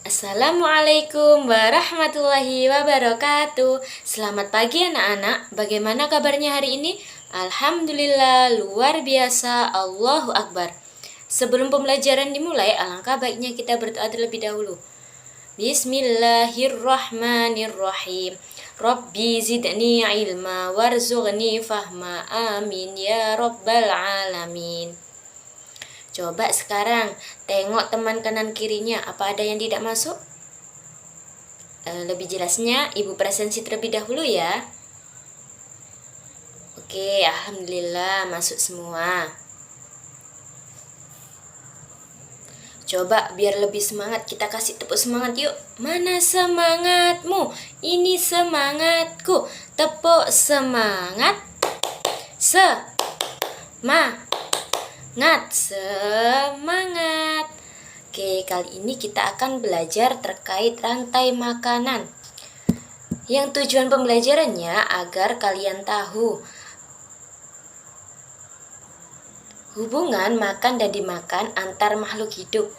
Assalamualaikum warahmatullahi wabarakatuh. Selamat pagi anak-anak. Bagaimana kabarnya hari ini? Alhamdulillah, luar biasa. Allahu Akbar. Sebelum pembelajaran dimulai, alangkah baiknya kita berdoa terlebih dahulu. Bismillahirrahmanirrahim. Rabbi zidni ilma warzuqni fahma. Amin ya rabbal alamin. Coba sekarang tengok teman kanan kirinya, apa ada yang tidak masuk? Lebih jelasnya Ibu presensi terlebih dahulu ya. Oke, alhamdulillah masuk semua. Coba biar lebih semangat, kita kasih tepuk semangat yuk. Mana semangatmu? Ini semangatku. Tepuk semangat. Semangat. Oke, kali ini kita akan belajar terkait rantai makanan. Yang tujuan pembelajarannya agar kalian tahu hubungan makan dan dimakan antar makhluk hidup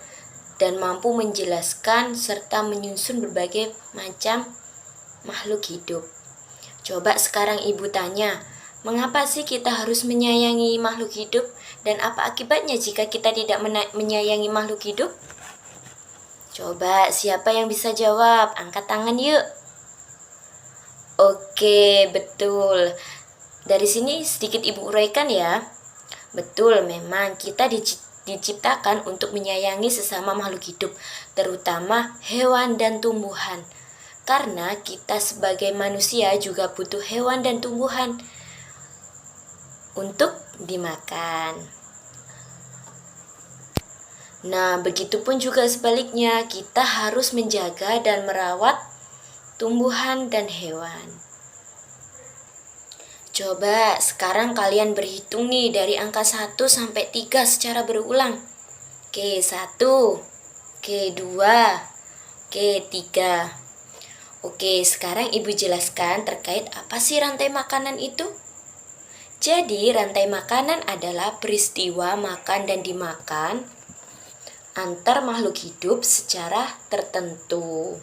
dan mampu menjelaskan serta menyusun berbagai macam makhluk hidup. Coba sekarang Ibu tanya, mengapa sih kita harus menyayangi makhluk hidup? Dan apa akibatnya jika kita tidak menyayangi makhluk hidup? Coba siapa yang bisa jawab? Angkat tangan yuk. Oke, betul. Dari sini sedikit Ibu uraikan ya. Betul, memang kita diciptakan untuk menyayangi sesama makhluk hidup, terutama hewan dan tumbuhan. Karena kita sebagai manusia juga butuh hewan dan tumbuhan untuk dimakan. Nah, begitupun juga sebaliknya, kita harus menjaga dan merawat tumbuhan dan hewan. Coba sekarang kalian berhitung nih dari angka 1 sampai 3 secara berulang. Oke, 1. Oke, 2. Oke, 3. Oke, sekarang Ibu jelaskan terkait apa sih rantai makanan itu? Jadi, rantai makanan adalah peristiwa makan dan dimakan antar makhluk hidup secara tertentu.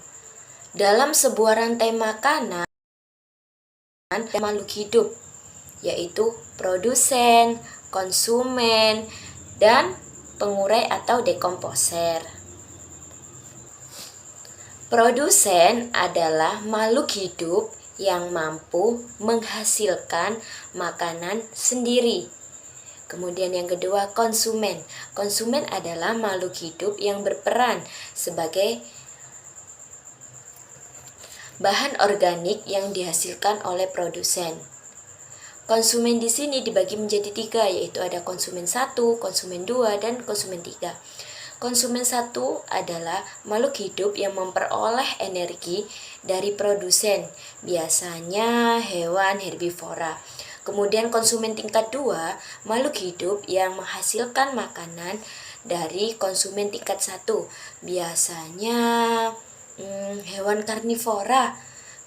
Dalam sebuah rantai makanan, makhluk hidup, yaitu produsen, konsumen, dan pengurai atau dekomposer. Produsen adalah makhluk hidup yang mampu menghasilkan makanan sendiri. Kemudian yang kedua, konsumen. Konsumen adalah makhluk hidup yang berperan sebagai bahan organik yang dihasilkan oleh produsen. Konsumen di sini dibagi menjadi 3, yaitu ada konsumen 1, konsumen 2, dan konsumen 3. Konsumen 1 adalah makhluk hidup yang memperoleh energi dari produsen, biasanya hewan herbivora. Kemudian konsumen tingkat 2, makhluk hidup yang menghasilkan makanan dari konsumen tingkat 1, biasanya hewan karnivora.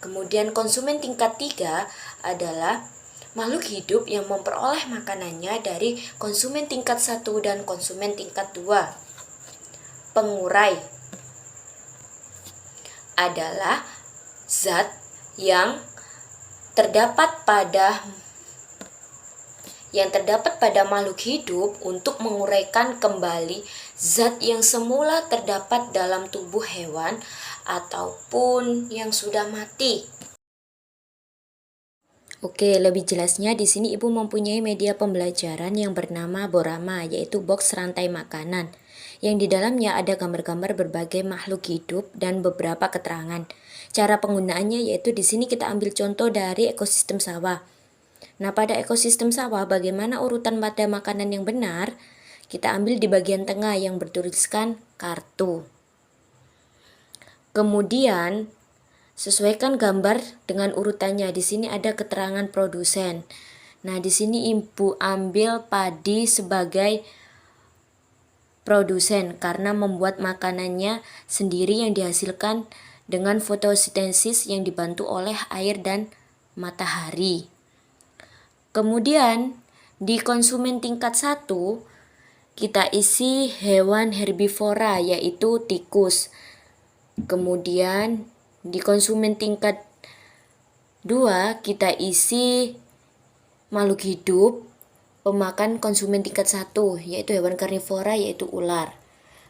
Kemudian konsumen tingkat 3 adalah makhluk hidup yang memperoleh makanannya dari konsumen tingkat 1 dan konsumen tingkat 2. Pengurai adalah zat yang terdapat pada makhluk hidup untuk menguraikan kembali zat yang semula terdapat dalam tubuh hewan ataupun yang sudah mati. Oke, lebih jelasnya di sini Ibu mempunyai media pembelajaran yang bernama Borama, yaitu box rantai makanan, yang di dalamnya ada gambar-gambar berbagai makhluk hidup dan beberapa keterangan. Cara penggunaannya yaitu di sini kita ambil contoh dari ekosistem sawah. Nah, pada ekosistem sawah bagaimana urutan pada makanan yang benar? Kita ambil di bagian tengah yang bertuliskan kartu. Kemudian sesuaikan gambar dengan urutannya. Di sini ada keterangan produsen. Nah, di sini Ibu ambil padi sebagai produsen karena membuat makanannya sendiri yang dihasilkan dengan fotosintesis yang dibantu oleh air dan matahari. Kemudian di konsumen tingkat 1 kita isi hewan herbivora yaitu tikus. Kemudian di konsumen tingkat 2 kita isi makhluk hidup pemakan konsumen tingkat 1, yaitu hewan karnivora, yaitu ular.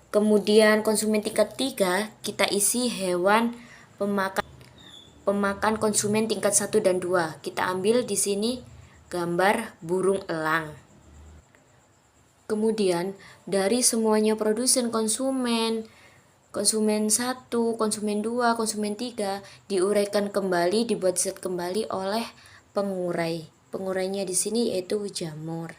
Kemudian konsumen tingkat 3 kita isi hewan pemakan konsumen tingkat 1 dan 2. Kita ambil di sini gambar burung elang. Kemudian dari semuanya produsen konsumen 1, konsumen 2, konsumen 3 diuraikan kembali, dibuat set kembali oleh pengurai. Pengurainya di sini yaitu jamur.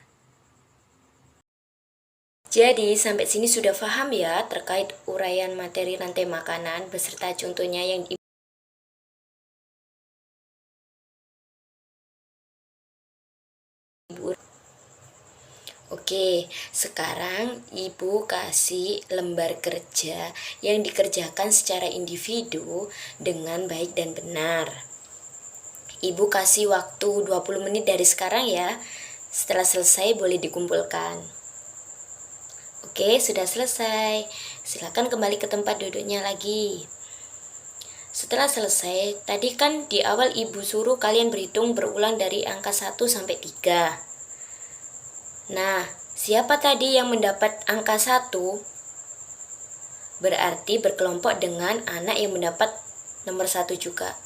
Jadi sampai sini sudah paham ya terkait uraian materi rantai makanan beserta contohnya yang Oke, sekarang Ibu kasih lembar kerja yang dikerjakan secara individu dengan baik dan benar. Ibu kasih waktu 20 menit dari sekarang ya. Setelah selesai boleh dikumpulkan. Oke, sudah selesai. Silakan kembali ke tempat duduknya lagi. Setelah selesai, tadi kan di awal Ibu suruh kalian berhitung berulang dari angka 1 sampai 3. Nah, siapa tadi yang mendapat angka 1? Berarti berkelompok dengan anak yang mendapat nomor 1 juga.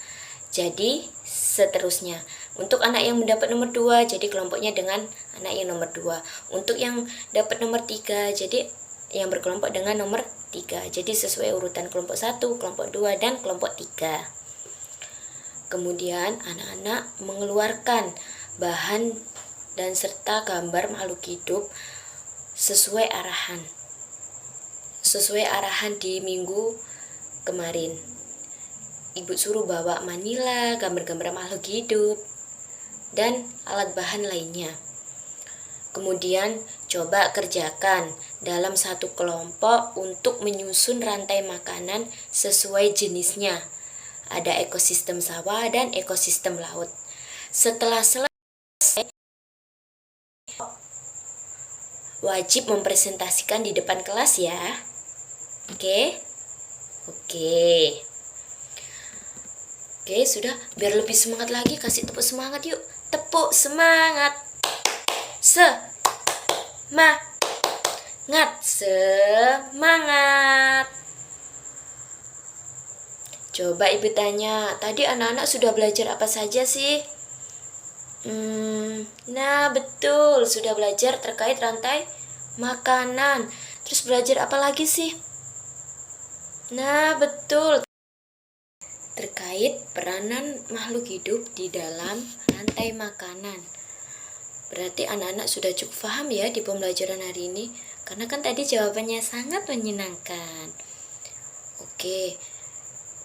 Jadi, seterusnya. Untuk anak yang mendapat nomor 2, jadi kelompoknya dengan anak yang nomor 2. Untuk yang dapat nomor 3, jadi yang berkelompok dengan nomor 3. Jadi sesuai urutan kelompok 1, kelompok 2, dan kelompok 3. Kemudian anak-anak mengeluarkan bahan dan serta gambar makhluk hidup sesuai arahan di minggu kemarin. Ibu suruh bawa manila, gambar-gambar makhluk hidup, dan alat bahan lainnya. Kemudian coba kerjakan dalam satu kelompok untuk menyusun rantai makanan sesuai jenisnya. Ada ekosistem sawah dan ekosistem laut. Setelah selesai, wajib mempresentasikan di depan kelas ya. Oke? Oke, sudah. Biar lebih semangat lagi, kasih tepuk semangat yuk. Tepuk semangat. Semangat. Coba Ibu tanya, tadi anak-anak sudah belajar apa saja sih? Nah betul, sudah belajar terkait rantai makanan. Terus belajar apa lagi sih? Nah betul, terkait peranan makhluk hidup di dalam rantai makanan. Berarti anak-anak sudah cukup paham ya di pembelajaran hari ini. Karena kan tadi jawabannya sangat menyenangkan. Oke,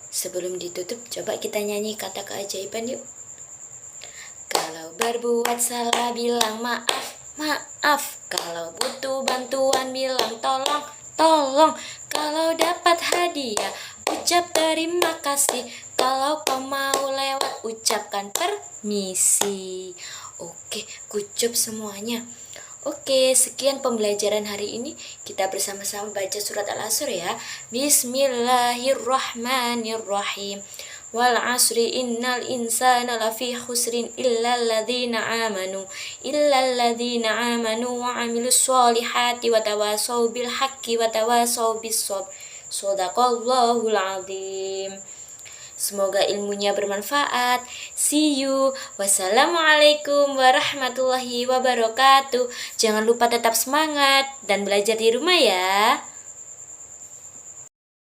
sebelum ditutup coba kita nyanyi kata keajaiban yuk. Kalau berbuat salah bilang maaf. Kalau butuh bantuan bilang tolong. Kalau dapat hadiah ucap terima kasih. Kalau kau mau lewat ucapkan permisi. Oke, kucup semuanya. Oke, sekian pembelajaran hari ini. Kita bersama-sama baca surat Al-Asr ya. Bismillahirrahmanirrahim. Wal asri innal insana lafi khusrin illa alladzina amanu wa amilus solihati wa tawasaw bil haqqi wa tawasaw bis sabr. Shadaqallahul azim. Semoga ilmunya bermanfaat. See you. Wassalamualaikum warahmatullahi wabarakatuh. Jangan lupa tetap semangat dan belajar di rumah ya.